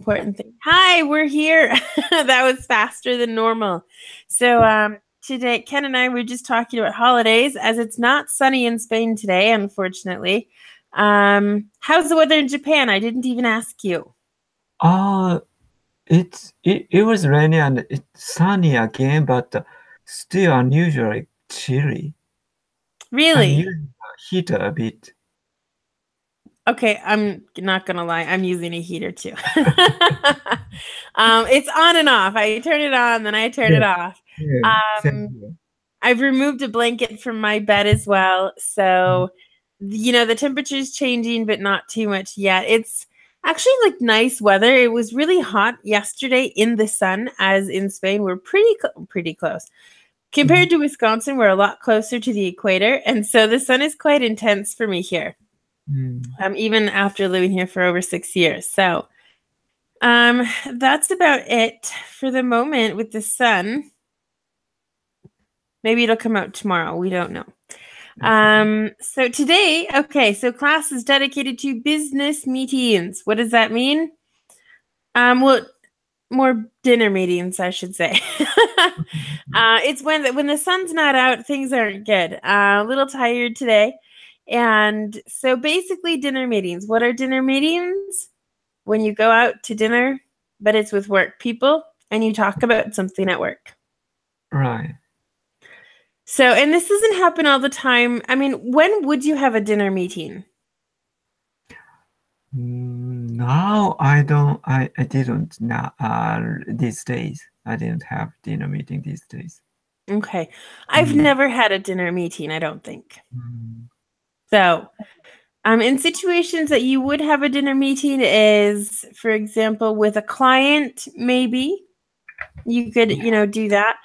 important thing. Hi, we're here. That was faster than normal. So today, Ken and I were just talking about holidays, as it's not sunny in Spain today, unfortunately. How's the weather in Japan? I didn't even ask you. It was rainy and it's sunny again, but still unusually chilly. I'm Really? using a heater a bit. Okay, I'm not gonna lie, I'm using a heater too. It's on and off. I turn it on, then I turn it Yeah, off. yeah, same Um, here. I've removed a blanket from my bed as well. Mhm. So, the temperature is changing, but not too much yet. It's actually like nice weather. It was really hot yesterday in the sun, as in Spain, we're pretty close. Mhm. Compared to Wisconsin, we're a lot closer to the equator. And so the sun is quite intense for me here, Mm. even after living here for over 6 years. So, that's about it for the moment with the sun. Maybe it'll come out tomorrow. We don't know. Okay. So today, okay, so class is dedicated to business meetings. What does that mean? Well, more dinner meetings, I should say. It's when the sun's not out, things aren't good. A little tired today. And so basically dinner meetings. What are dinner meetings? When you go out to dinner, but it's with work people and you talk about something at work. Right. So, and this doesn't happen all the time. I mean, when would you have a dinner meeting? Now I didn't now these days. I didn't have dinner meeting these days. Okay. I've Mm. never had a dinner meeting, I don't think. Mm. So, in situations that you would have a dinner meeting is, for example, with a client, maybe you could, do that.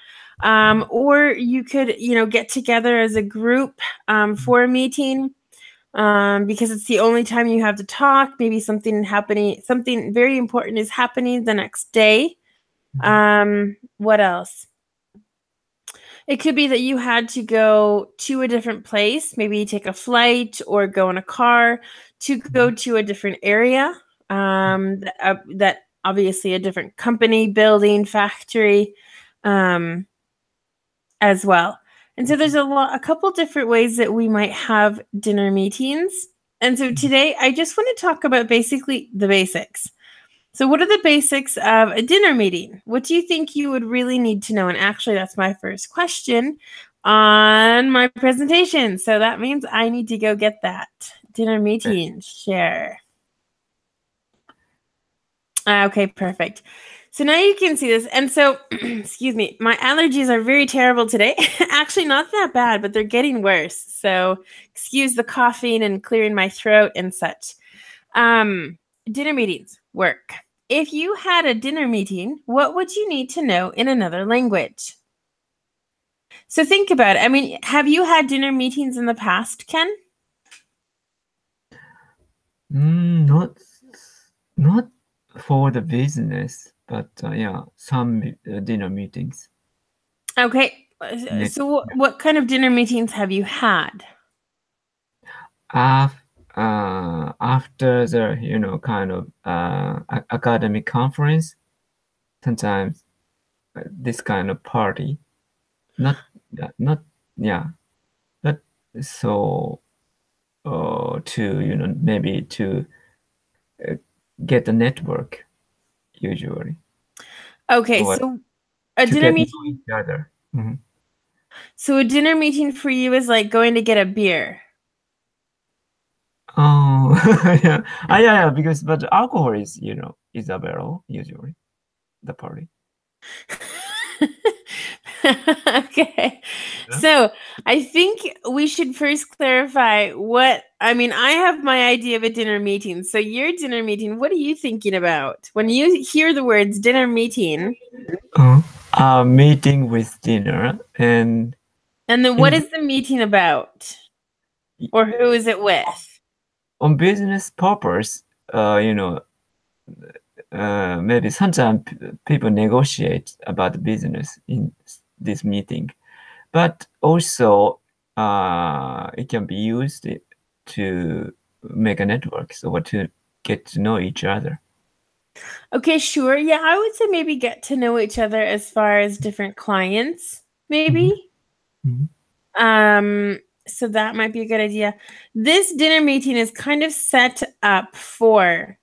Or you could, get together as a group for a meeting because it's the only time you have to talk. Maybe something very important is happening the next day. What else? It could be that you had to go to a different place, maybe take a flight or go in a car to go to a different area. That obviously a different company, building, factory, um, as well. And so there's a couple different ways that we might have dinner meetings. And so today I just want to talk about basically the basics. So, what are the basics of a dinner meeting? What do you think you would really need to know? And actually, that's my first question on my presentation. So, that means I need to go get that dinner meeting share. Okay, perfect. So now you can see this. And so, excuse me, my allergies are very terrible today. Actually, not that bad, but they're getting worse. So, excuse the coughing and clearing my throat and such. Dinner meetings work. If you had a dinner meeting, what would you need to know in another language? So think about it. I mean, have you had dinner meetings in the past, Ken? Not for the business, but yeah, some dinner meetings. Okay. Ne- So what kind of dinner meetings have you had? Af After the kind of academic conference, sometimes this kind of party, not not yeah, but so to maybe to uh, get a network usually, Okay, or so a to dinner get to know meeting. each other. Mhm. So a dinner meeting for you is like going to get a beer. Oh, yeah. Yeah, because but alcohol is, is available usually, the party. Okay. Yeah. So I think we should first clarify I mean, I have my idea of a dinner meeting. So your dinner meeting, what are you thinking about? When you hear the words dinner meeting, Meeting with dinner and then what in is the meeting about? Or who is it with? on business purpose, maybe sometimes people negotiate about business in this meeting, but also it can be used to make a network, so to get to know each other. Okay, sure. Yeah, I would say maybe get to know each other as far as different clients, maybe. Mhm. So that might be a good idea. This dinner meeting is kind of set up for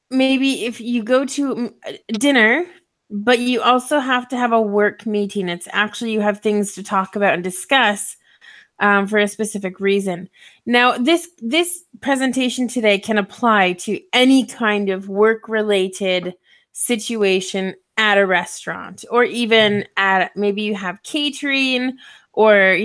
maybe if you go to dinner, but you also have to have a work meeting. It's actually you have things to talk about and discuss for a specific reason. Now, this presentation today can apply to any kind of work-related situation at a restaurant, or even at maybe you have catering, or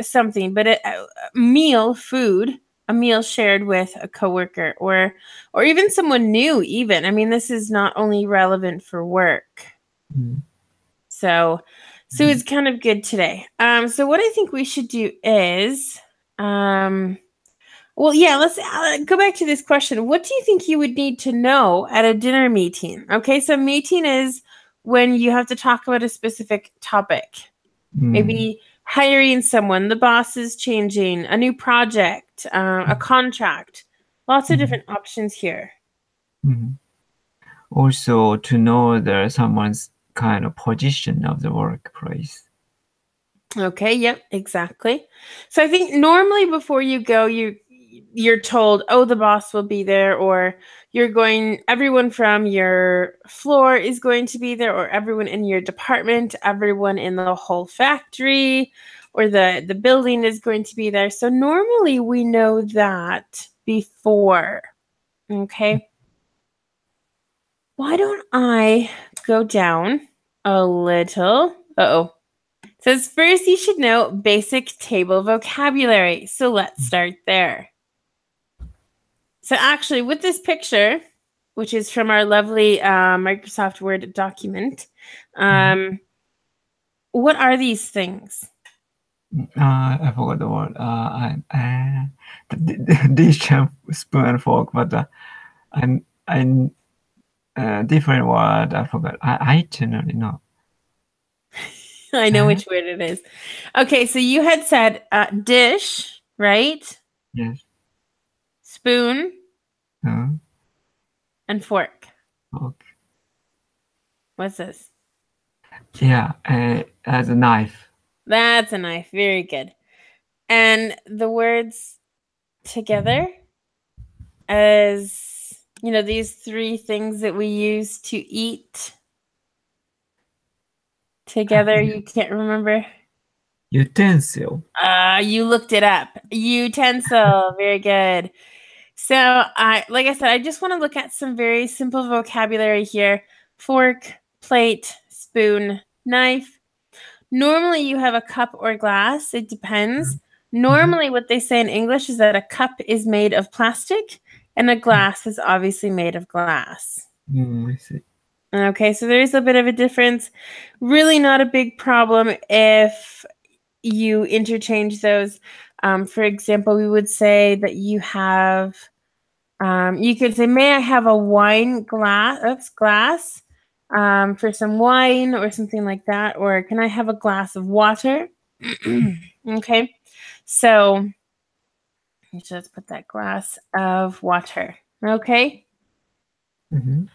something, but a meal, food, a meal shared with a coworker, or even someone new. Even, I mean, this is not only relevant for work. So it's kind of good today. So what I think we should do is, well, yeah, let's go back to this question. What do you think you would need to know at a dinner meeting? Okay, so meeting is when you have to talk about a specific topic. Maybe hiring someone, the boss is changing, a new project, a contract. Lots of different options here. Also, to know someone's kind of position of the workplace. Okay, yep, exactly. So I think normally before you go, you're told, oh, the boss will be there, or everyone from your floor is going to be there, or everyone in your department, everyone in the whole factory or the building is going to be there. So normally we know that before. Okay. Why don't I go down a little? Uh-oh. It says first you should know basic table vocabulary. So let's start there. So actually with this picture, which is from our lovely Microsoft Word document, what are these things? I forgot the word. Dish, spoon, and fork, but I different word. I forgot. I generally know. I know which word it is. Okay, so you had said dish, right? Yes. Spoon and fork. Okay. What's this? Yeah, as a knife. That's a knife. Very good. And the words together as, these three things that we use to eat together. You can't remember? Utensil. You looked it up. Utensil. Very good. So like I said, I just want to look at some very simple vocabulary here. Fork, plate, spoon, knife. Normally you have a cup or glass. It depends. Normally what they say in English is that a cup is made of plastic and a glass is obviously made of glass. I see. Okay, so there is a bit of a difference. Really not a big problem if you interchange those. For example, we would say that you have, you could say, may I have a wine glass, for some wine or something like that, or can I have a glass of water? Okay, so you just put that glass of water. Okay. And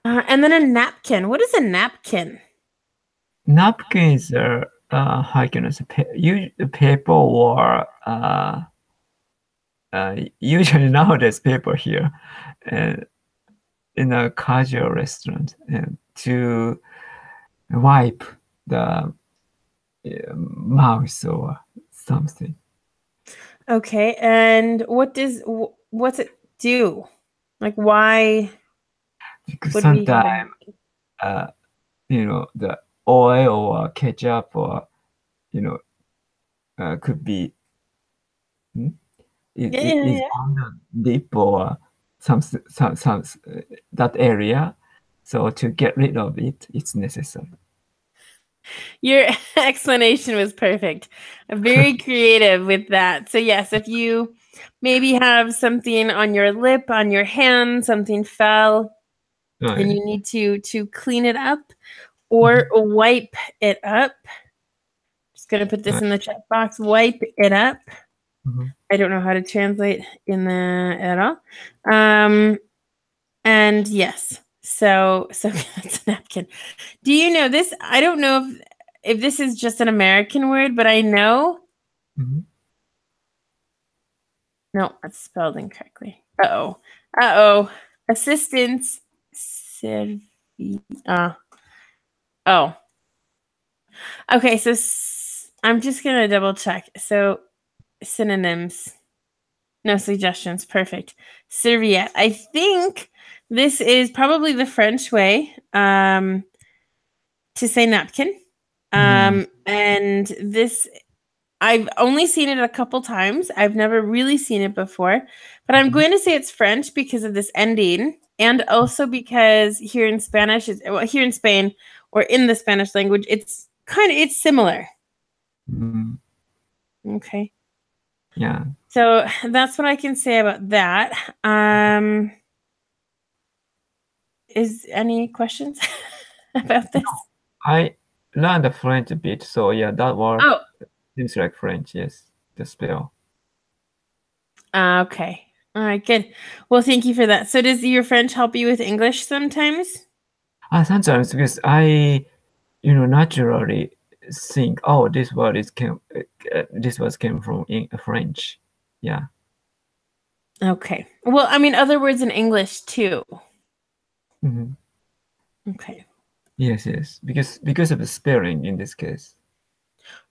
then a napkin. What is a napkin? Napkins are how can I say paper or usually nowadays paper here in a casual restaurant and to wipe the mouth or something. Okay, and what's it do? Like, why Because would we have sometimes the oil or ketchup or could be it is on the lip or some that area. So to get rid of it, it's necessary. Your explanation was perfect. Very creative with that. So yes, if you maybe have something on your lip, on your hand, something fell, and you need to clean it up or wipe it up. Just gonna put this in the chat box. Wipe it up. I don't know how to translate in the at all. And yes, so that's a napkin. Do you know this? I don't know if this is just an American word, but I know. No, that's spelled incorrectly. Uh-oh. Assistance. Oh. Okay, so I'm just going to double check. So synonyms. No suggestions. Perfect. Serviette. I think this is probably the French way to say napkin. And this, I've only seen it a couple times. I've never really seen it before. But I'm going to say it's French because of this ending. And also because here in Spanish, here in Spain, or in the Spanish language, it's similar. Okay. Yeah. So that's what I can say about that. Is any questions about this? I learned the French a bit, so yeah, that word seems like French. Yes, the spell. Okay. All right, good. Well, thank you for that. So does your French help you with English sometimes? Sometimes because I, naturally think, oh, this word came from French. Yeah. Okay. Well, I mean, other words in English too. Okay. Yes. Because of the spelling in this case.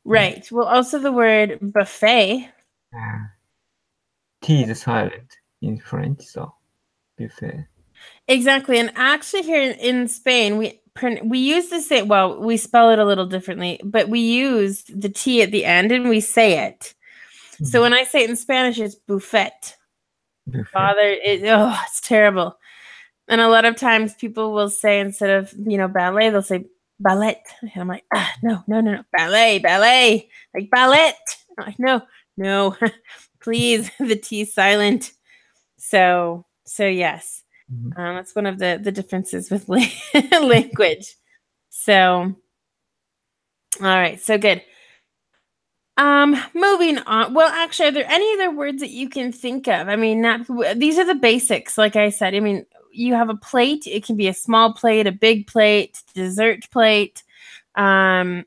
Right. Well, also the word buffet. T is silent in French, so buffet. Exactly. And actually here in Spain, we use the same, well, we spell it a little differently, but we use the T at the end and we say it. So when I say it in Spanish, it's buffet. Father, it's terrible. And a lot of times people will say, instead of, ballet, they'll say ballet. And I'm like, no, ballet, like ballet. I'm like, no, please, the T is silent. So yes, that's one of the differences with language. So, all right, so good. Moving on. Well, actually, are there any other words that you can think of? I mean, these are the basics, like I said. I mean, you have a plate. It can be a small plate, a big plate, dessert plate. Yeah.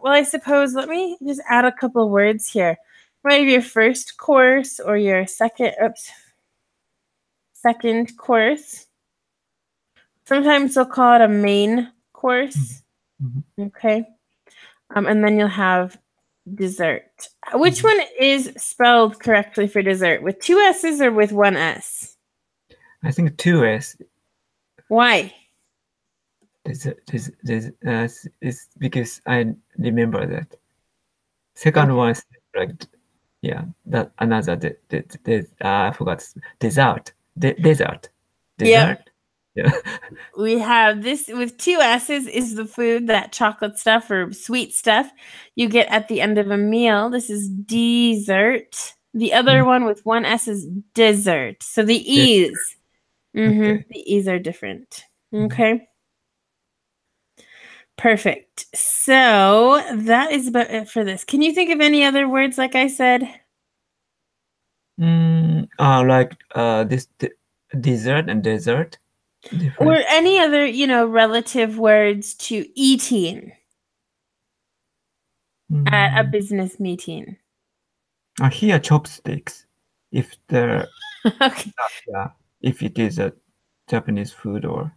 Well, I suppose let me just add a couple of words here. Right, your first course or your second course. Sometimes they'll call it a main course. Okay. And then you'll have dessert. Which one is spelled correctly for dessert? With 2 S's or with 1 S? I think 2 S. Why? It's because I remember that. Second one is like, yeah, that another I forgot, dessert. Dessert. Yep. Yeah. We have this with 2 S's is the food, that chocolate stuff or sweet stuff you get at the end of a meal. This is dessert. The other one with 1 S is dessert. So the E's. Okay. The E's are different. Okay. Perfect. So that is about it for this. Can you think of any other words, like I said? Like this dessert and dessert. Different. Or any other, relative words to eating at a business meeting. Here, chopsticks. If the okay. If it is a Japanese food or.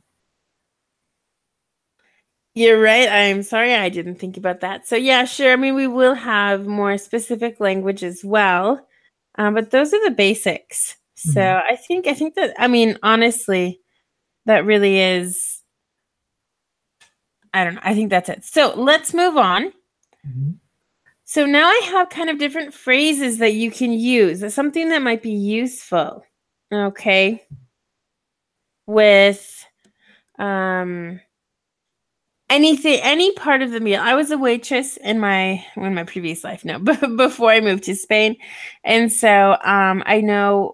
You're right. I'm sorry I didn't think about that. So yeah, sure. I mean, we will have more specific language as well, but those are the basics. So I think that, I mean, honestly, that really is, I don't know. I think that's it. So let's move on. So now I have kind of different phrases that you can use. It's something that might be useful. Okay. With any part of the meal. I was a waitress in my previous life, before I moved to Spain. And so I know,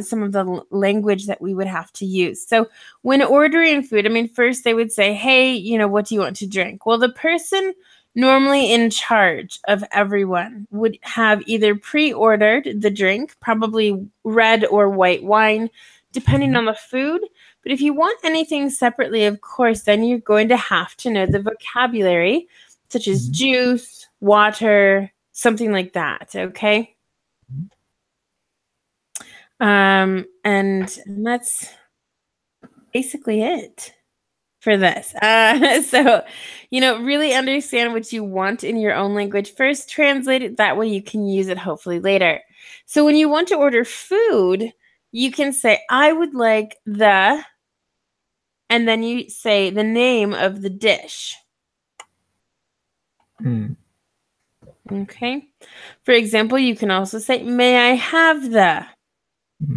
some of the language that we would have to use. So when ordering food, I mean, first they would say, hey, what do you want to drink? Well, the person normally in charge of everyone, would have either pre-ordered the drink, probably red or white wine, depending on the food. But if you want anything separately, of course, then you're going to have to know the vocabulary, such as juice, water, something like that, okay? And that's basically it for this. So, really understand what you want in your own language first, translate it, that way you can use it hopefully later. So when you want to order food, you can say, I would like the, and then you say the name of the dish. Okay. For example, you can also say, may I have the,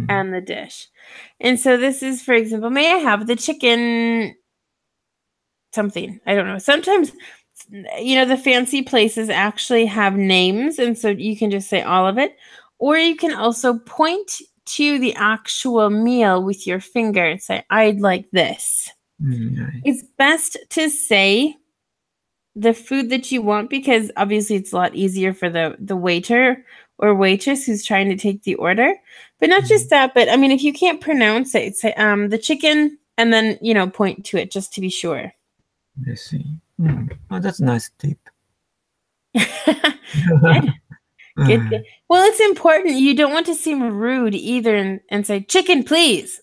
and the dish. And so this is, for example, may I have the chicken something? I don't know. Sometimes, the fancy places actually have names, and so you can just say all of it. Or you can also point to the actual meal with your finger and say, I'd like this. It's best to say the food that you want, because obviously it's a lot easier for the waiter or waitress who's trying to take the order. But not just that, but I mean, if you can't pronounce it, say the chicken, and then point to it just to be sure. I see. Oh, that's a nice tip. Good. Well, it's important. You don't want to seem rude either and say chicken, please.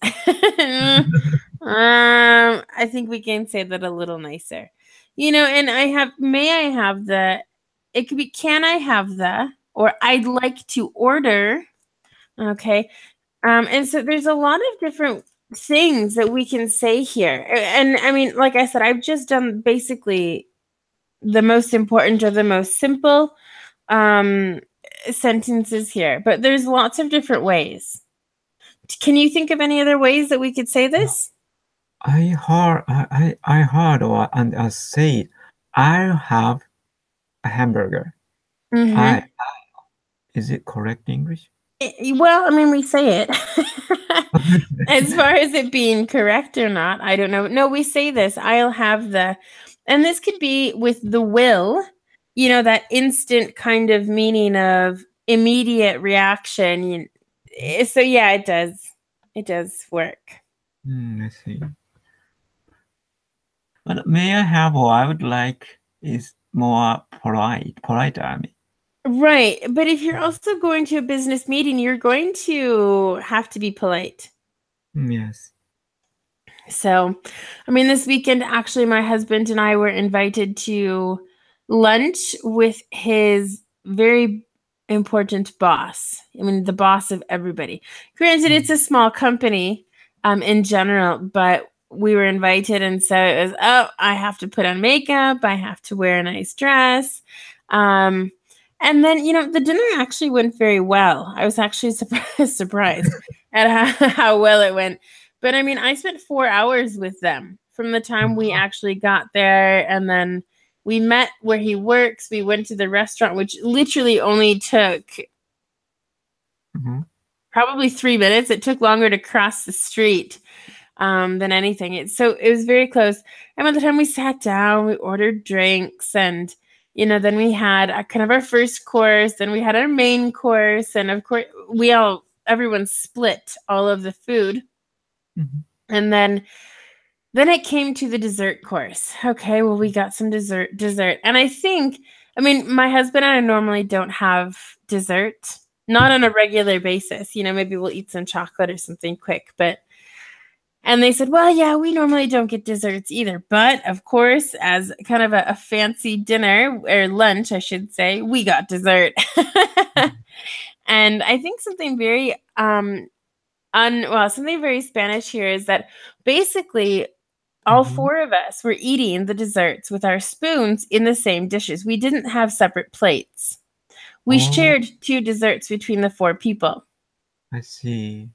I think we can say that a little nicer. And may I have the, it could be, can I have the, or I'd like to order. Okay. And so there's a lot of different things that we can say here. And I mean, like I said, I've just done basically the most important or the most simple sentences here, but there's lots of different ways. Can you think of any other ways that we could say this? I heard and said, I'll have a hamburger. Is it correct English? Well, I mean, we say it. As far as it being correct or not, I don't know. No, we say this, I'll have the, and this could be with the will, that instant kind of meaning of immediate reaction. So yeah, it does work. I see. But may I have, or I would like, is more polite, I mean. Right. But if you're also going to a business meeting, you're going to have to be polite. Yes. So, I mean, this weekend, actually, my husband and I were invited to lunch with his very important boss. I mean, the boss of everybody. Granted, it's a small company in general, but we were invited. And so it was, I have to put on makeup. I have to wear a nice dress. And then, the dinner actually went very well. I was actually surprised at how well it went. But I mean, I spent 4 hours with them from the time we actually got there. And then we met where he works. We went to the restaurant, which literally only took probably 3 minutes. It took longer to cross the street than anything. So it was very close. And by the time we sat down, we ordered drinks, and then we had kind of our first course, then we had our main course, and of course everyone split all of the food. And then it came to the dessert course. Okay, well, we got some dessert. And I mean, my husband and I normally don't have dessert, not on a regular basis. Maybe we'll eat some chocolate or something quick, and they said, well, yeah, we normally don't get desserts either. But of course, as kind of a fancy dinner or lunch, I should say, we got dessert. And I think something very something very Spanish here is that basically all 4 of us were eating the desserts with our spoons in the same dishes. We didn't have separate plates. We shared 2 desserts between the 4 people. I see.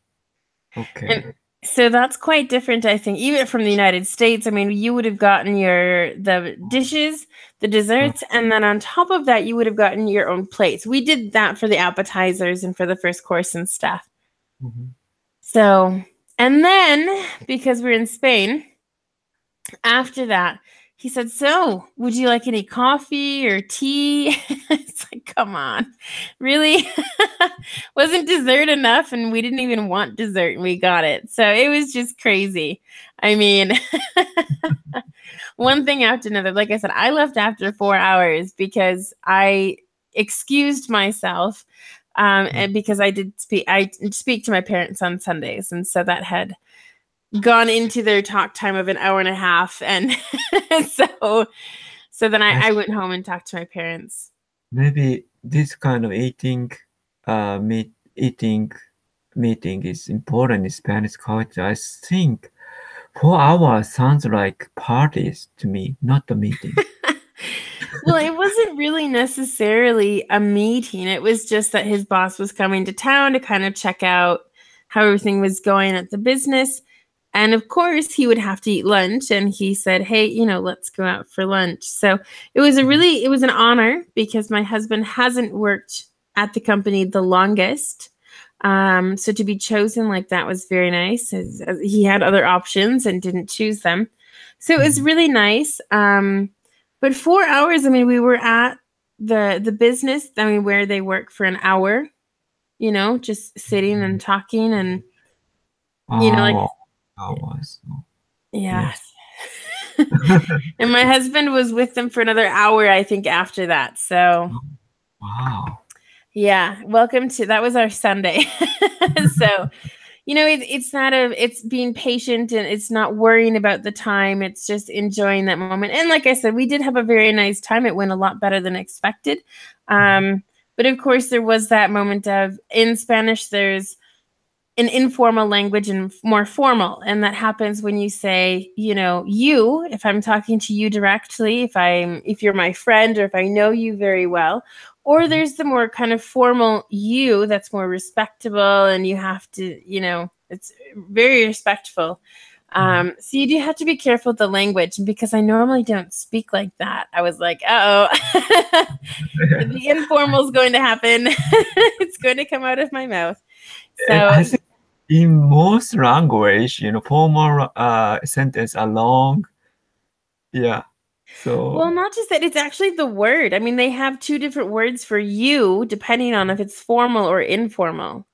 Okay. So that's quite different, I think, even from the United States. I mean, you would have gotten the dishes, the desserts, and then on top of that, you would have gotten your own plates. We did that for the appetizers and for the first course and stuff. So, and then, because we're in Spain, after that he said, so would you like any coffee or tea? It's like, come on, really? Wasn't dessert enough? And we didn't even want dessert and we got it. So it was just crazy. I mean, one thing after another. Like I said, I left after 4 hours because I excused myself. And because I speak to my parents on Sundays. And so that had gone into their talk time of an hour and a half. And so then I went home and talked to my parents. Maybe this kind of eating meeting is important in Spanish culture. I think 4 hours sounds like parties to me, not a meeting. Well, it wasn't really necessarily a meeting. It was just that his boss was coming to town to kind of check out how everything was going at the business. And of course, he would have to eat lunch. And he said, hey, let's go out for lunch. So it was an honor because my husband hasn't worked at the company the longest. So to be chosen like that was very nice. As he had other options and didn't choose them. So it was really nice. But 4 hours, I mean, we were at the business, I mean, where they work for an hour, just sitting and talking and, like hours. yeah. And my husband was with them for another hour, I think, after that. So wow. Yeah, that was our Sunday. So, it's being patient and it's not worrying about the time. It's just enjoying that moment. And like I said, we did have a very nice time. It went a lot better than expected. But of course there was that moment of, in Spanish, there's an informal language and more formal. And that happens when you say, you, if I'm talking to you directly, if you're my friend or if I know you very well. Or there's the more kind of formal you that's more respectable and you have to, it's very respectful. So you do have to be careful with the language. And because I normally don't speak like that, I was like, the informal is going to happen. It's going to come out of my mouth. So I think in most language, formal sentence are long. Yeah. So well, not just that, it's actually the word. I mean, they have 2 different words for you, depending on if it's formal or informal.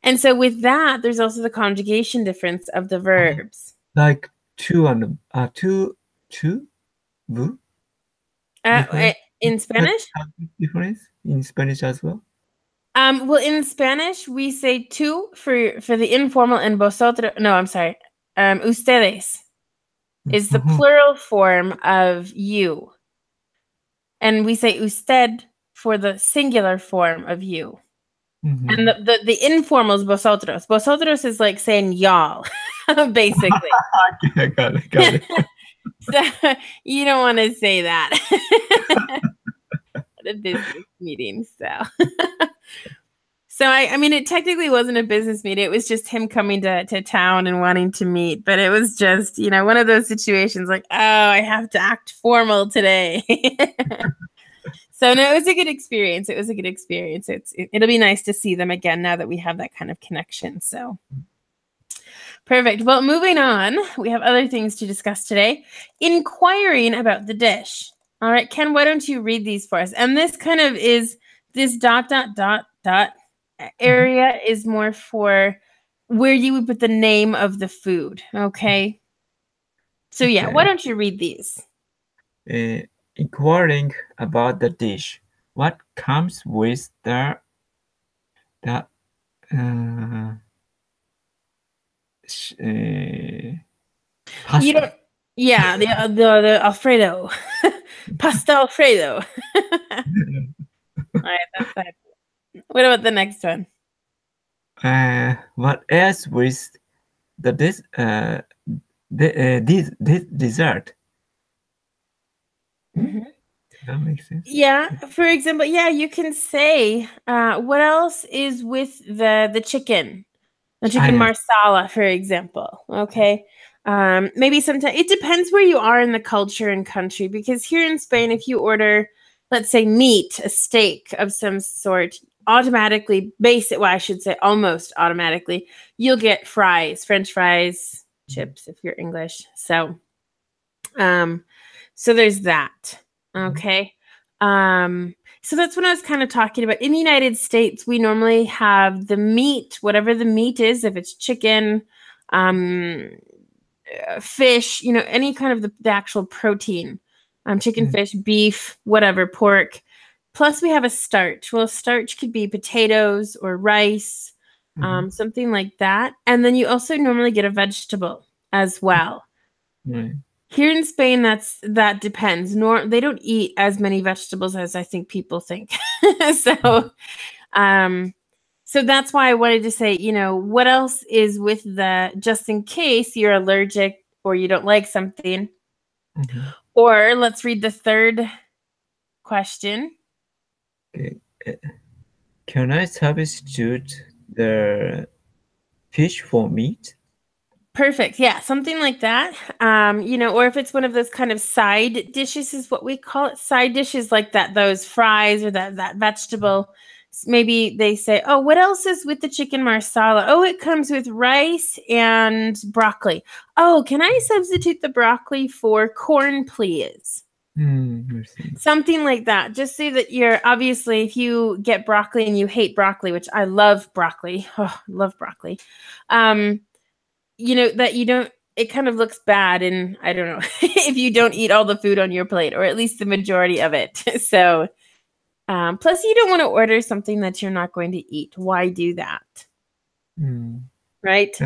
And so with that, there's also the conjugation difference of the verbs. Like two and two, bu? In Spanish? Difference in Spanish as well? Well, in Spanish, we say tú for the informal and vosotros. No, I'm sorry. Ustedes is the plural form of you. And we say usted for the singular form of you. And the informal is vosotros. Vosotros is like saying y'all, basically. Okay, got it. So you don't want to say that at a business meeting. So I mean, it technically wasn't a business meeting. It was just him coming to town and wanting to meet. But it was just, one of those situations like, oh, I have to act formal today. So no, it was a good experience. It'll be nice to see them again now that we have that kind of connection. So perfect. Well, moving on, we have other things to discuss today. Inquiring about the dish. All right, Ken, why don't you read these for us? And this kind of is this ... area is more for where you would put the name of the food. Okay. So yeah, why don't you read these? Inquiring about the dish. What comes with the pasta? Yeah, the Alfredo. Pasta Alfredo. All right, that's that. What about the next one? What else with this dessert? That makes sense. Yeah, for example, you can say what else is with the chicken? The chicken marsala, for example. Okay. Maybe sometimes it depends where you are in the culture and country, because here in Spain, if you order, let's say, meat, a steak of some sort, automatically, almost automatically, you'll get fries, French fries, chips if you're English. So So there's that. Okay. So that's what I was kind of talking about. In the United States, we normally have the meat, whatever the meat is, if it's chicken, fish, any kind of the actual protein, chicken, fish, beef, whatever, pork. Plus we have a starch. Well, starch could be potatoes or rice, something like that. And then you also normally get a vegetable as well. Right. Here in Spain, that depends. They don't eat as many vegetables as I think people think. So that's why I wanted to say, what else is with just in case you're allergic or you don't like something. Or let's read the third question. Okay. Can I substitute the fish for meat? Perfect. Yeah, something like that. Or if it's one of those kind of side dishes is what we call it. Side dishes like that, those fries or that vegetable. Maybe they say, oh, what else is with the chicken marsala? Oh, it comes with rice and broccoli. Oh, can I substitute the broccoli for corn, please? Something like that. Just so that obviously, if you get broccoli and you hate broccoli, which I love broccoli. Oh, love broccoli. That you don't, it kind of looks bad, and I don't know if you don't eat all the food on your plate, or at least the majority of it. So, plus you don't want to order something that you're not going to eat. Why do that? Right?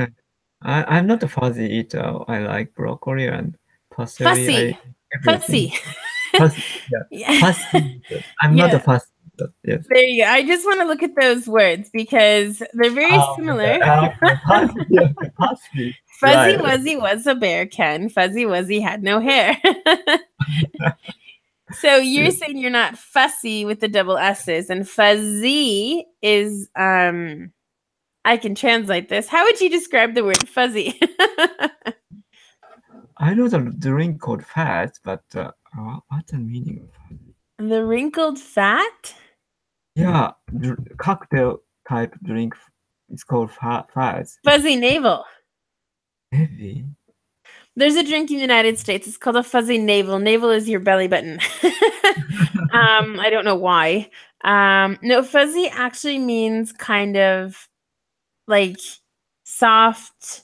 I'm not a fuzzy eater. I like broccoli and parsley. Fussy. Fussy. Yeah. Fussy. I'm not a fussy eater. Yes. There you go. I just want to look at those words because they're very similar. Fussy. Fuzzy Wuzzy was a bear, Ken. Fuzzy Wuzzy had no hair. So you're saying you're not fussy with the double S's, and fuzzy is, I can translate this. How would you describe the word fuzzy? I know the drink called fat, but what's the meaning of fuzzy? The wrinkled fat? Yeah, cocktail type drink. It's called fat. Fuzzy navel. Maybe. There's a drink in the United States. It's called a fuzzy navel. Navel is your belly button. I don't know why. No, fuzzy actually means kind of like soft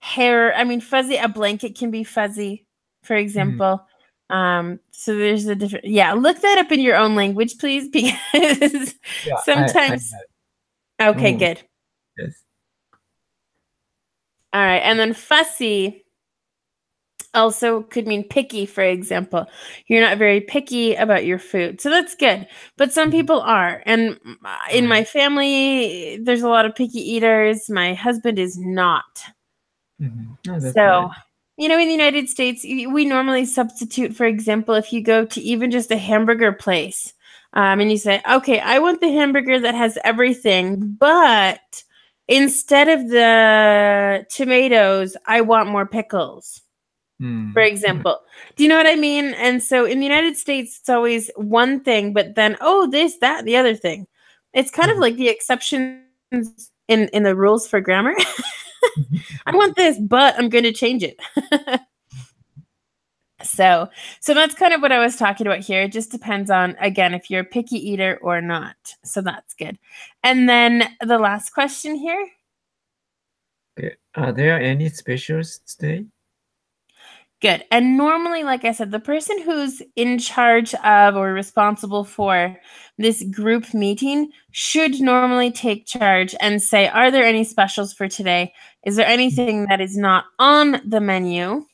hair. I mean, fuzzy, a blanket can be fuzzy, for example. So there's a different, look that up in your own language, please, because sometimes. Okay, good. Yes. All right. And then fussy also could mean picky, for example. You're not very picky about your food. So that's good. But some people are. And in my family, there's a lot of picky eaters. My husband is not. So, in the United States, we normally substitute, for example, if you go to even just a hamburger place and you say, okay, I want the hamburger that has everything, but instead of the tomatoes, I want more pickles, for example. Do you know what I mean? And so in the United States, it's always one thing, but then, this, that, the other thing. It's kind of like the exceptions in the rules for grammar. I want this, but I'm going to change it. So that's kind of what I was talking about here. It just depends on, again, if you're a picky eater or not. So that's good. And then the last question here. Okay. Are there any specials today? Good. And normally, like I said, the person who's in charge of or responsible for this group meeting should normally take charge and say, are there any specials for today? Is there anything that is not on the menu?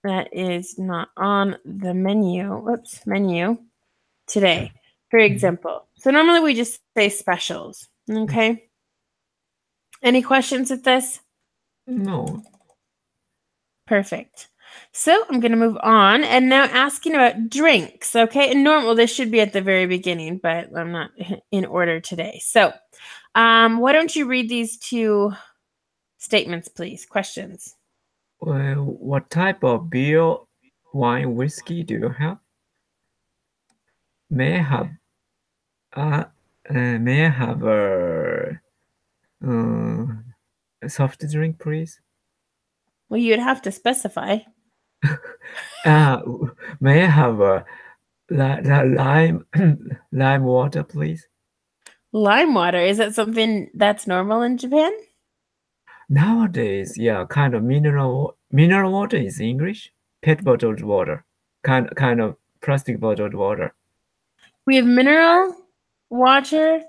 That is not on the menu today, for example. So normally we just say specials. Okay. Any questions with this? No. Perfect. So I'm going to move on and now asking about drinks. Okay. And this should be at the very beginning, but I'm not in order today. So why don't you read these two statements, please? Questions. Well, what type of beer, wine, whiskey do you have? May I have a soft drink, please? Well, you'd have to specify. May I have a lime lime water, please? Lime water, is that something that's normal in Japan? Nowadays, yeah, kind of mineral water is English. Pet bottled water, kind of plastic bottled water. We have mineral water.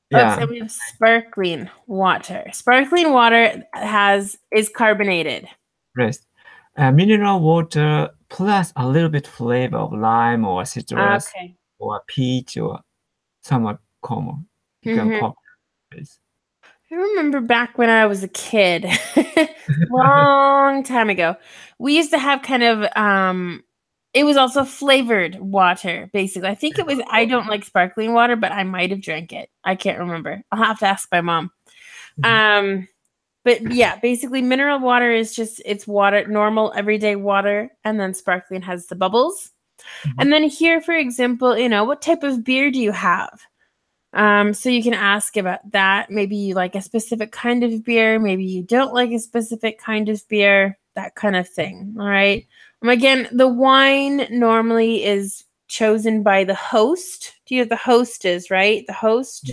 Yeah, We have sparkling water. Sparkling water is carbonated. rest. Mineral water plus a little bit flavor of lime or citrus Okay. or peach or somewhat common. Become Mhm. popular. I remember back when I was a kid, long time ago, we used to have kind of it was also flavored water, basically. I think I don't like sparkling water, but I might have drank it. I can't remember. I'll have to ask my mom. But yeah, basically mineral water is just it's water, normal everyday water, and then sparkling has the bubbles. And then here, for example, what type of beer do you have? So you can ask about that. Maybe you like a specific kind of beer. Maybe you don't like a specific kind of beer, that kind of thing. All right. Again, the wine normally is chosen by the host. Do you know what the host is, right? The host?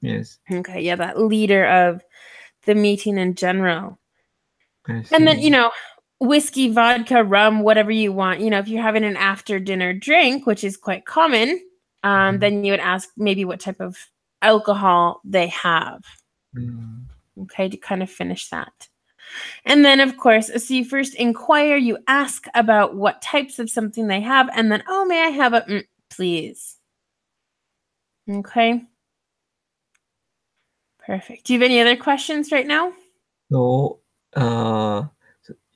Yes. Okay. Yeah, that leader of the meeting in general. And then, whiskey, vodka, rum, whatever you want. If you're having an after dinner drink, which is quite common, then you would ask maybe what type of alcohol they have. Okay, to kind of finish that. And then, of course, so you first inquire, you ask about what types of something they have, and then, oh, may I have a, please? Okay. Perfect. Do you have any other questions right now? So,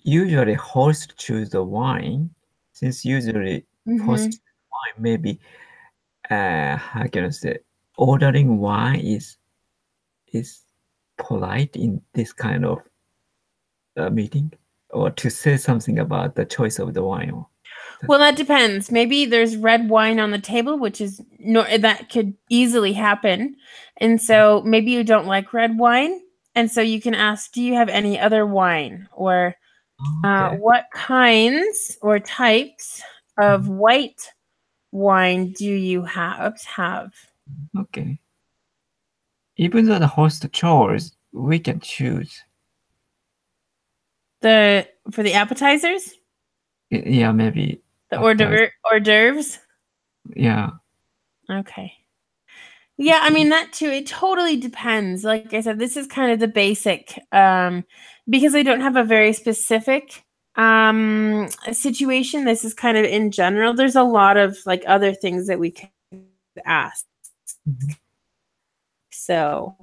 usually host choose the wine, since usually host wine maybe how can I say ordering wine is polite in this kind of meeting, or to say something about the choice of the wine. Well, that depends. Maybe there's red wine on the table, which is that could easily happen. And so maybe you don't like red wine. And so you can ask, do you have any other wine? Or what kinds or types of white wine do you have? Okay. Even though the host chose, we can choose. For the appetizers? Yeah, maybe. The hors d'oeuvres? Yeah. Okay. Yeah, I mean that too. It totally depends. Like I said, this is kind of the basic because I don't have a very specific situation. This is kind of in general. There's a lot of like other things that we could ask. So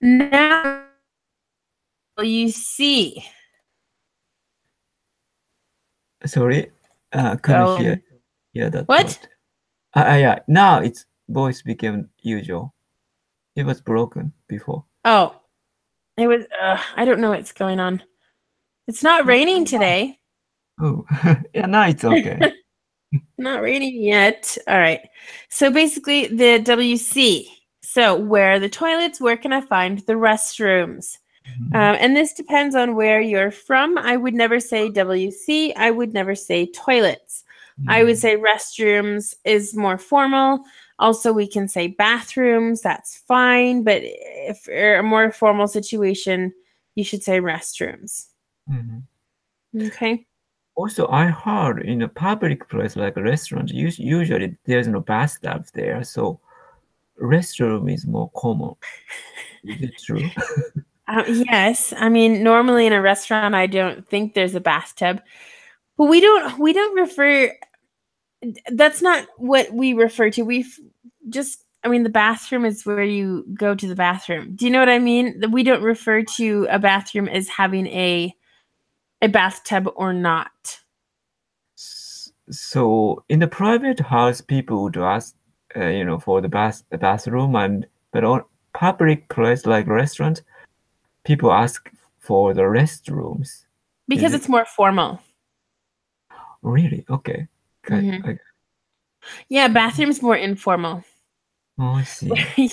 now you see. Sorry, couldn't hear that. What? Yeah, now its voice became usual. It was broken before. Oh, it was. I don't know what's going on. It's not raining today. Oh, yeah, now it's okay. Not raining yet. All right. So basically, the WC. So where are the toilets? Where can I find the restrooms? And this depends on where you're from. I would never say WC. I would never say toilets. I would say restrooms is more formal. Also, we can say bathrooms. That's fine. But if you're a more formal situation, you should say restrooms. Okay. Also, I heard in a public place like a restaurant, usually there's no bathtub there, so restroom is more common. Is it true? Yes. I mean, normally in a restaurant, I don't think there's a bathtub, but we don't refer. That's not what we refer to. I mean, the bathroom is where you go to the bathroom. Do you know what I mean? We don't refer to a bathroom as having a bathtub or not. So in the private house, people would ask, for the bathroom, but on public place like restaurant, people ask for the restrooms. Because it's more formal. Really? Okay. Yeah, bathroom's more informal. Oh, I see.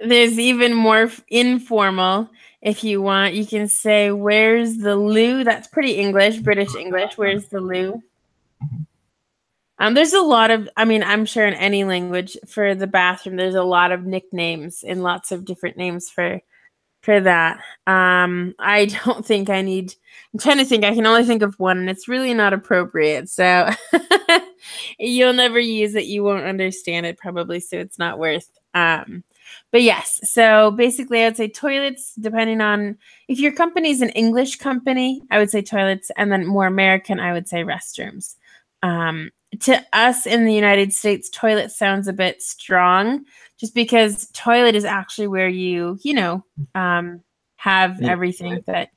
There's even more informal. If you want, you can say, "Where's the loo?" That's pretty English, British English. Where's the loo? There's a lot of, I mean, I'm sure in any language for the bathroom, there's a lot of nicknames and lots of different names for that. I don't think I need, I'm trying to think, I can only think of one, and it's really not appropriate. So you'll never use it. You won't understand it probably, so it's not worth. But yes, so basically I would say toilets, depending on if your company is an English company, I would say toilets, and then more American, I would say restrooms. To us in the United States, toilet sounds a bit strong just because toilet is actually where you have everything that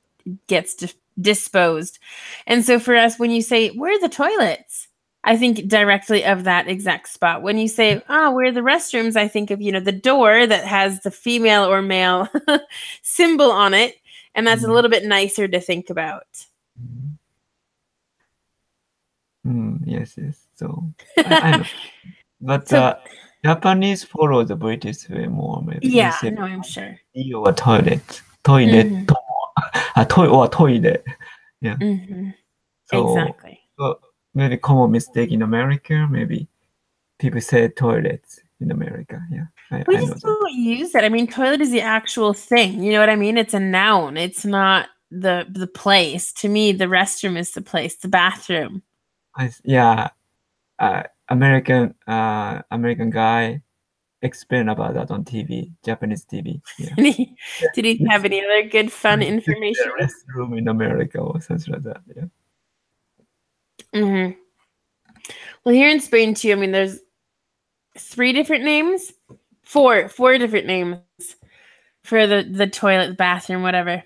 gets disposed. And so for us, when you say, where are the toilets? I think directly of that exact spot. When you say, where are the restrooms? I think of, the door that has the female or male symbol on it. And that's a little bit nicer to think about. Yes. So, I know. But Japanese follow the British way more, maybe. Yeah, no, I'm sure. Or toilet. Toilet. Toilet. Yeah. So, exactly. So maybe common mistake in America, maybe people say toilets in America. Yeah. We just don't use it. I mean, toilet is the actual thing. You know what I mean? It's a noun. It's not the place. To me, the restroom is the place, the bathroom. American guy explain about that on TV, Japanese TV. Yeah. Did he have any other good fun information? Restroom in America or something like that. Yeah. Well, here in Spain too, I mean, there's 3 different names, 4 different names for the toilet, bathroom, whatever.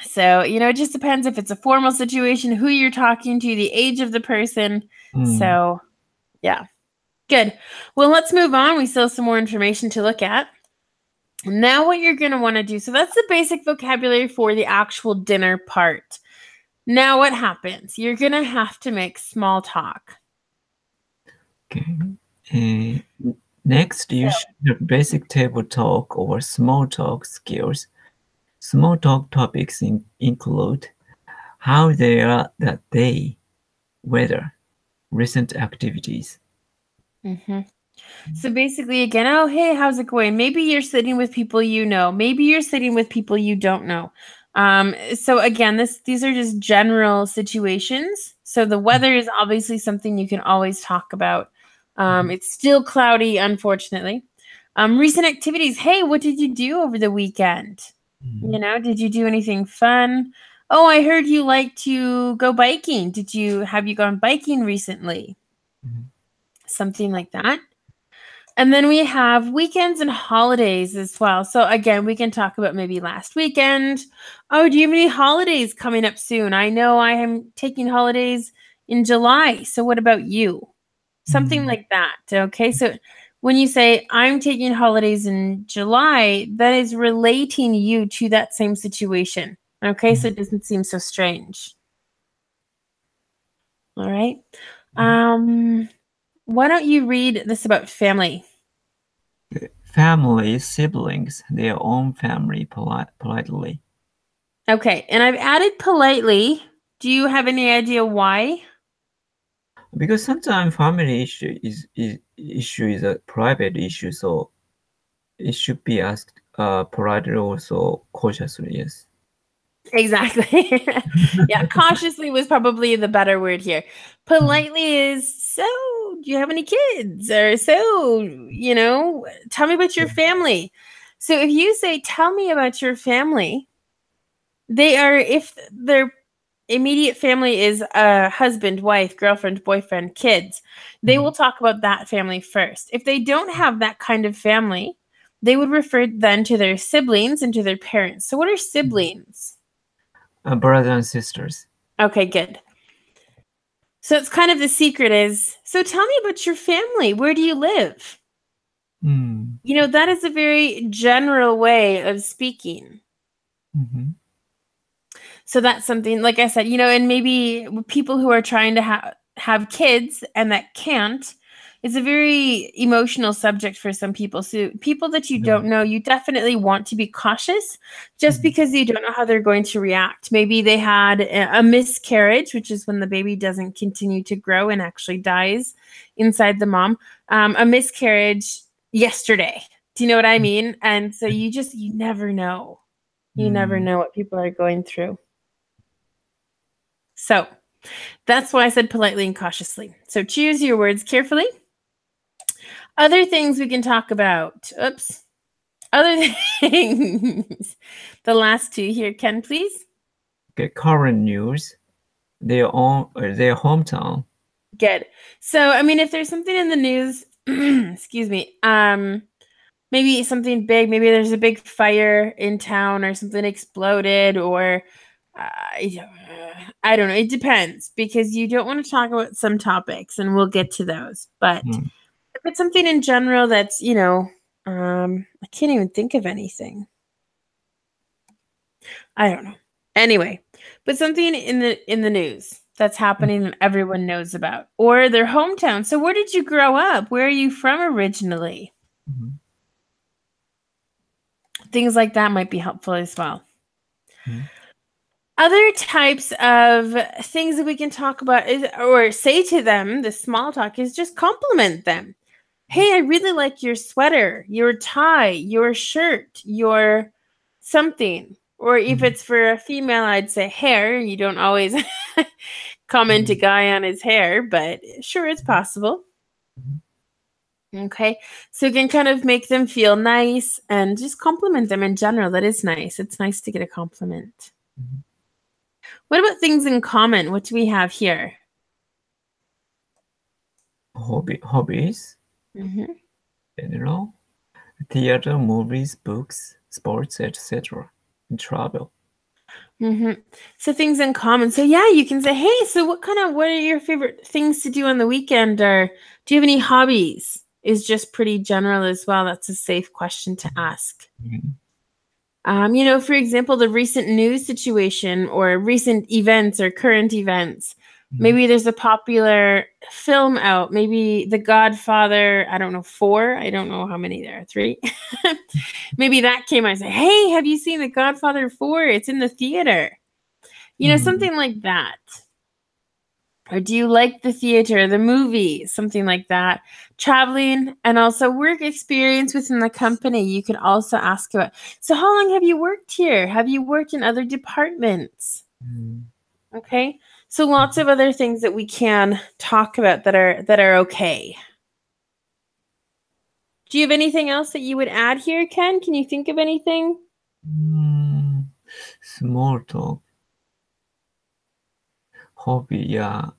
So, it just depends if it's a formal situation, who you're talking to, the age of the person. So, yeah. Good. Well, let's move on. We still have some more information to look at. Now what you're going to want to do, so that's the basic vocabulary for the actual dinner part. Now what happens? You're going to have to make small talk. Okay. Next, you should have basic table talk or small talk skills. Small talk topics include how they are that day, weather, recent activities. So basically, again, hey, how's it going? Maybe you're sitting with people you know. Maybe you're sitting with people you don't know. So again, these are just general situations. So the weather is obviously something you can always talk about. It's still cloudy, unfortunately. Recent activities. Hey, what did you do over the weekend? Did you do anything fun? Oh, I heard you like to go biking. Have you gone biking recently? Something like that. And then we have weekends and holidays as well. So again, we can talk about maybe last weekend. Oh, do you have any holidays coming up soon? I know I am taking holidays in July. So what about you? Something like that. Okay. So when you say I'm taking holidays in July, that is relating you to that same situation. Okay. So it doesn't seem so strange. All right. Why don't you read this about family? Family, siblings, their own family, politely. Okay, and I've added politely. Do you have any idea why? Because sometimes family issue is a private issue, so it should be asked politely, also cautiously. Yes. Exactly. Yeah, cautiously was probably the better word here. Politely is, so do you have any kids? Or so, tell me about your family. So if you say, tell me about your family, if their immediate family is a husband, wife, girlfriend, boyfriend, kids, they will talk about that family first. If they don't have that kind of family, they would refer then to their siblings and to their parents. So what are siblings? Brothers and sisters. Okay, good. So it's kind of the secret is, so tell me about your family. Where do you live? That is a very general way of speaking. So that's something, like I said, and maybe people who are trying to have kids and that can't, it's a very emotional subject for some people. So people that you don't know, you definitely want to be cautious just because you don't know how they're going to react. Maybe they had a miscarriage, which is when the baby doesn't continue to grow and actually dies inside the mom. A miscarriage yesterday. Do you know what I mean? And so you never know. You never know what people are going through. So that's why I said politely and cautiously. So choose your words carefully. Other things we can talk about. Oops. Other things. The last two here. Ken, please. Okay, current news. Their hometown. Good. So, I mean, if there's something in the news, excuse me, maybe something big, maybe there's a big fire in town or something exploded or I don't know. It depends because you don't want to talk about some topics and we'll get to those. But if it's something in general that's, I can't even think of anything. I don't know. Anyway, but something in the news that's happening and everyone knows about, or their hometown. So where did you grow up? Where are you from originally? Things like that might be helpful as well. Other types of things that we can talk about is, or say to them, the small talk is just compliment them. Hey, I really like your sweater, your tie, your shirt, your something. Or if it's for a female, I'd say hair. You don't always comment a guy on his hair, but sure, it's possible. Okay, so you can kind of make them feel nice and just compliment them in general. That is nice. It's nice to get a compliment. What about things in common? What do we have here? Hobbies. General. Theater, movies, books, sports, etc. And travel. So things in common. So yeah, you can say, hey, so what are your favorite things to do on the weekend? Or do you have any hobbies? Is just pretty general as well. That's a safe question to ask. For example, the recent news situation or recent events or current events. Maybe there's a popular film out. Maybe The Godfather, I don't know, 4. I don't know how many there are, 3. Maybe that came out and say, hey, have you seen The Godfather 4? It's in the theater. Something like that. Or do you like the theater, the movies, something like that? Traveling and also work experience within the company. You could also ask about, so how long have you worked here? Have you worked in other departments? Okay. So lots of other things that we can talk about that are okay. Do you have anything else that you would add here, Ken? Can you think of anything? Small talk. Hobby, yeah.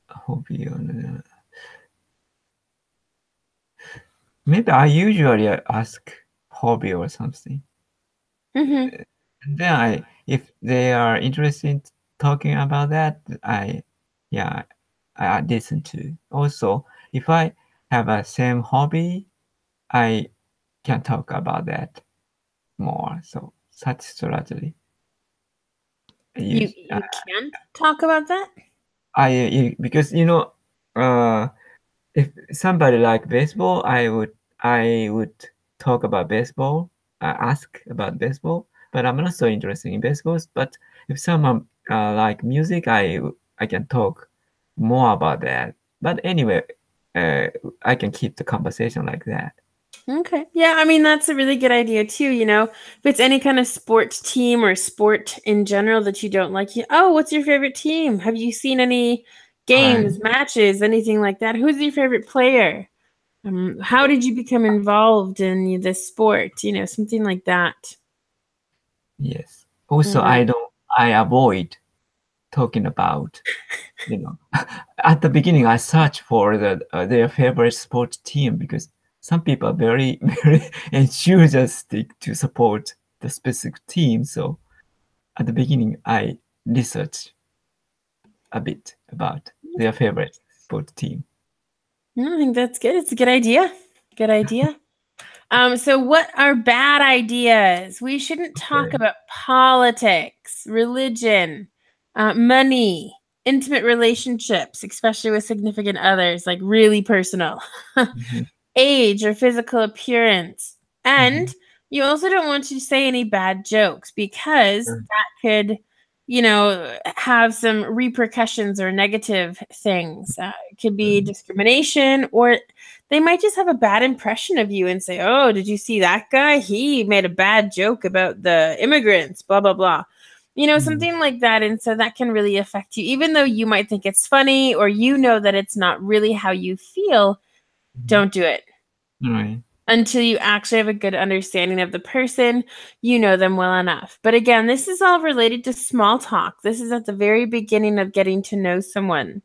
Hobby. Maybe I usually ask hobby or something. And then if they are interested in talking about that, I listen to. Also, if I have a same hobby, I can talk about that more. So such strategy. You can talk about that? Because if somebody like baseball, I would talk about baseball, ask about baseball, but I'm not so interested in baseballs. But if someone like music, I can talk more about that. But anyway, I can keep the conversation like that. Okay. Yeah, I mean, that's a really good idea too, If it's any kind of sports team or sport in general that you don't like, what's your favorite team? Have you seen any games, matches, anything like that? Who's your favorite player? How did you become involved in this sport? Something like that. Yes. Also, I avoid talking about, at the beginning, I search for their favorite sports team because some people are very, very enthusiastic to support the specific team. So at the beginning, I research a bit about their favorite sports team. I think that's good. It's a good idea. Good idea. So what are bad ideas? We shouldn't talk about politics, religion, money, intimate relationships, especially with significant others, like really personal. Age or physical appearance. And you also don't want to say any bad jokes because that could, have some repercussions or negative things. It could be discrimination, or they might just have a bad impression of you and say, oh, did you see that guy? He made a bad joke about the immigrants, blah, blah, blah. Something like that. And so that can really affect you, even though you might think it's funny or that it's not really how you feel. Don't do it. Right. Until you actually have a good understanding of the person, you know them well enough. But again, this is all related to small talk. This is at the very beginning of getting to know someone.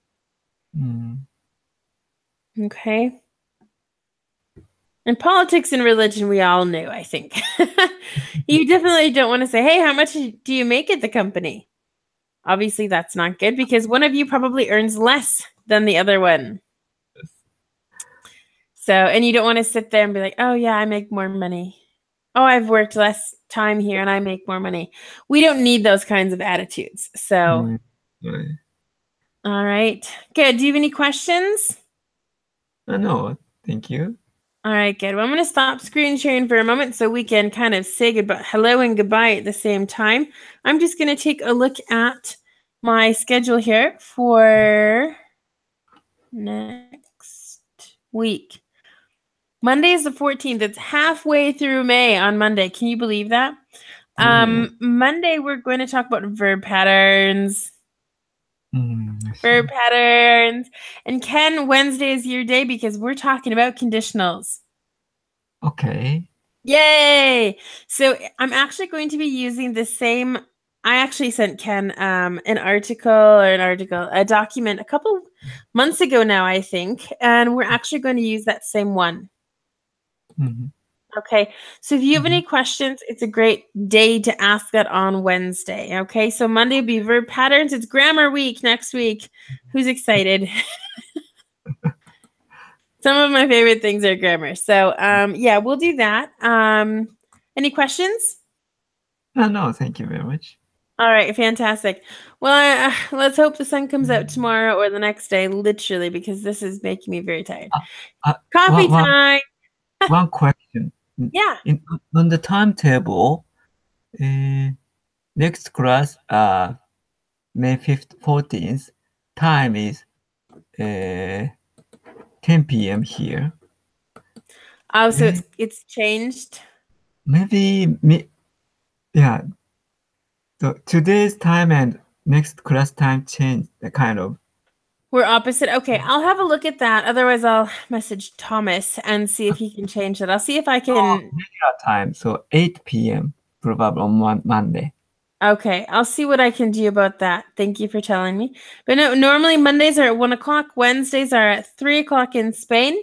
Okay. And politics and religion, we all knew, I think. You definitely don't want to say, hey, how much do you make at the company? Obviously, that's not good because one of you probably earns less than the other one. So, and you don't want to sit there and be like, oh, yeah, I make more money. Oh, I've worked less time here and I make more money. We don't need those kinds of attitudes. So, all right. Good. Do you have any questions? No, thank you. All right, good. Well, I'm going to stop screen sharing for a moment so we can kind of say goodbye, hello and goodbye at the same time. I'm just going to take a look at my schedule here for next week. Monday is the 14th. It's halfway through May on Monday. Can you believe that? Monday, we're going to talk about verb patterns. Verb patterns. And Ken, Wednesday is your day because we're talking about conditionals. Okay. Yay! So I'm actually going to be using the same. I actually sent Ken a document a couple months ago now, I think, and we're actually going to use that same one. Okay, so if you have any questions, it's a great day to ask that on Wednesday. Okay, so Monday will be verb patterns. It's grammar week next week. Who's excited? Some of my favorite things are grammar. So yeah, we'll do that. Any questions? No, thank you very much. All right, fantastic. Well, let's hope the sun comes out tomorrow or the next day, literally, because this is making me very tired. Coffee time. One question. Yeah. On the timetable, next class, May 14th, time is 10 p.m. here. Oh, so it's changed? Maybe, yeah. So today's time and next class time changed, kind of. We're opposite. Okay, I'll have a look at that. Otherwise, I'll message Thomas and see if he can change it. I'll see if I can. Regular time, so 8 p.m. probably on Monday. Okay, I'll see what I can do about that. Thank you for telling me. But no, normally Mondays are at 1 o'clock. Wednesdays are at 3 o'clock in Spain.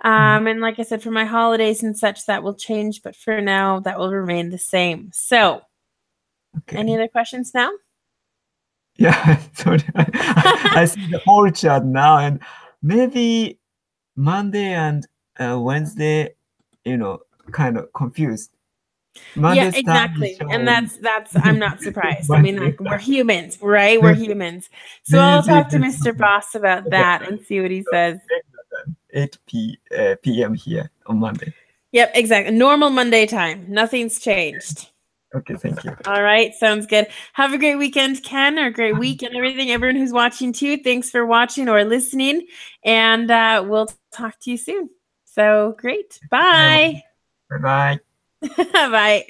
And like I said, for my holidays and such, that will change. But for now, that will remain the same. So, any other questions now? Yeah, sorry. I see the whole chart now, and maybe Monday and Wednesday, kind of confused. Monday's exactly. And that's I'm not surprised. I mean, like, we're humans, right? We're humans. So I'll talk to Mr. Boss about that and see what he says. 8 p.m. here on Monday. Yep, exactly. Normal Monday time. Nothing's changed. Okay, thank you. All right, sounds good. Have a great weekend, Ken, or a great week and everything. Everyone who's watching too, thanks for watching or listening. And we'll talk to you soon. So great. Bye. Bye-bye. Bye.